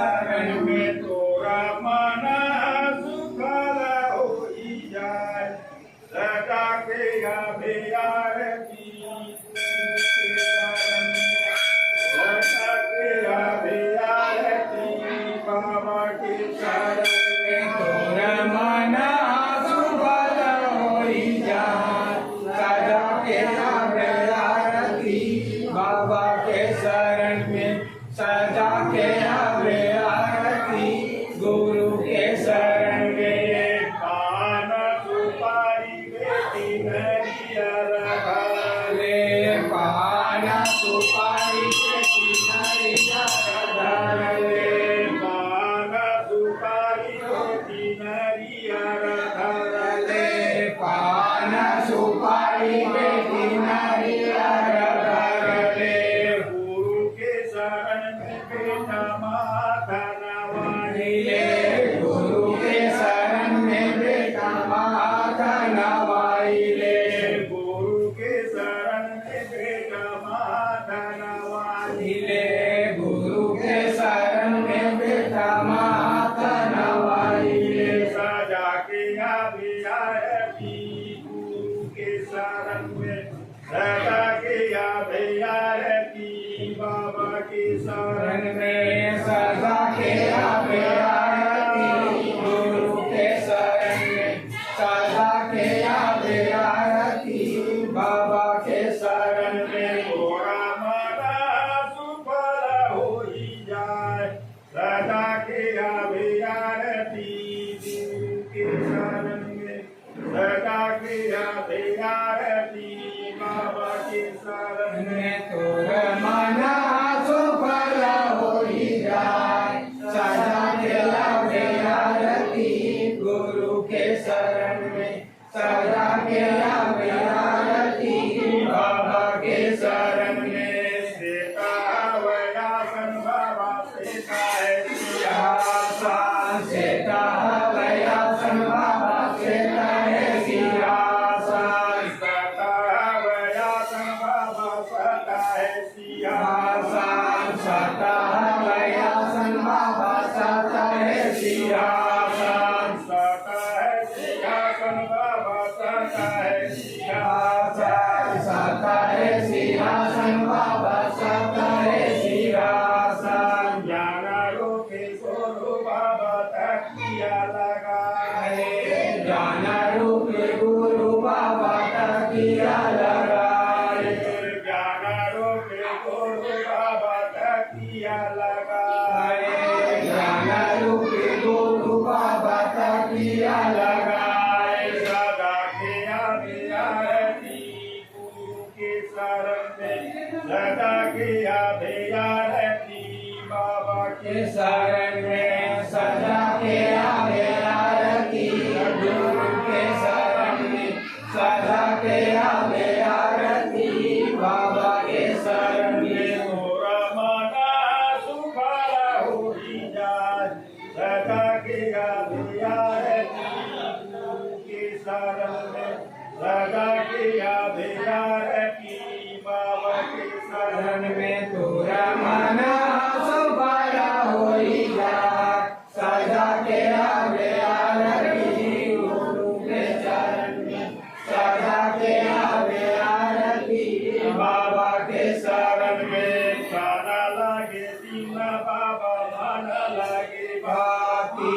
शरण में तोरा मन सुफल होई जाए सदा के अभियारती सदा के अभियारती बाबा के शरण में तोरा मन सुफल होई जाए सदा के अभियारती बाबा के शरण में सदा के अभियारती गुरु के शरण में पान सुपारी बेटी नरियर धरे पान सुपारी बेटी नरियर धरे पान सुपारी बेटी नरियर धरे पान सुपारी बेटी नरियर धरे गुरु के शरण में बेटा माधनवाइले गुरु के शरण में बेटा माधनवाइले गुरु के शरण में बेटा माधनवाइले गुरु के शरण में बेटा माधनवाइले सजा के अभियारती गुरु के शरण में सदा के अभियारती बाबा के शरण में सदा के अभियारती गुरु के शरण में सदा के अभियारती बाबा के शरण में तोरा मन सुफल होई जाए सदा के अभियारती गुरु के शरण में सदा के अभियारती बाबा के शरण में तोरा मन सुफल होई जाए सदा के अभियारती गुरु के शरण में सदा के अभियारती बाबा के शरण में सीता वयासन बाबा सीता है सिंहासन सीता वयासन बाबा सीता है सिंहासन सता वयासन बाबा सता है सिंहासन सता वयासन बाबा सता है सिंहासन सता है सिंहासन बाबा सता है सिंहासन सता है सिंहासन बाबा सता है सिंहासन ज्ञान रूपी गुरु बाबा तकिया लगाए ज्ञान रूपी गुरु बाबा तकिया लगाए ज्ञान रूपी गुरु बाबा तकिया लगाए ज्ञान रूपी गुरु बाबा तकिया लगाए सदा के अभियारती गुरु के शरण में सदा के अभियारती बाबा के शरण में सदा के अभियारती गुरु के शरण में सदा के अभियारती बाबा के शरण में तोरा मन सुफल होई जाए सदा के अभियारती गुरु के शरण में सदा के अभियारती बाबा के शरण में तोरा मन सुफल होई जाए सदा के अभियारती गुरु के शरण में सदा के अभियारती बाबा के शरण में काना लागे दीन बाबा मन लागे भाती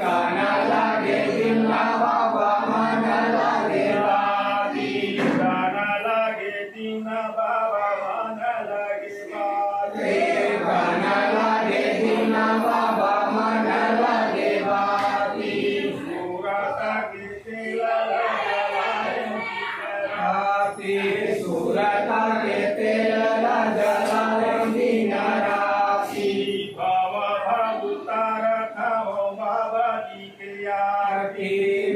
काना लागे दीन बाबा मन लागे भाती काना लागे दीन बाबा मन लागे भाती काना लागे दीन बाबा मन लागे भाती सूरता के तेल जलाए राती सूरता के तेल जलाए दिन राती बाबा भगुतार खाओ बाबा जी के आरती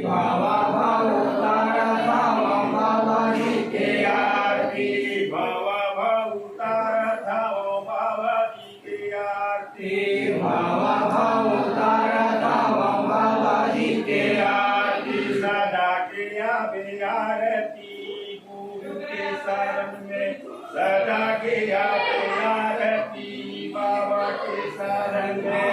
बाबा भगुतार खाओ बाबा जी के आरती बाबा भगुतार खाओ बाबा जी के आरती बाबा भगुतार खाओ बाबा जी के आरती सदा के अभियारती गुरु के शरण में सदा के अभियारती बाबा के शरण में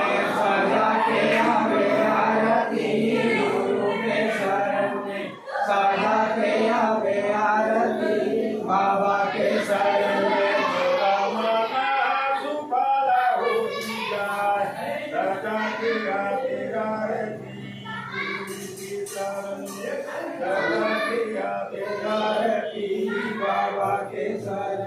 देवा केसरी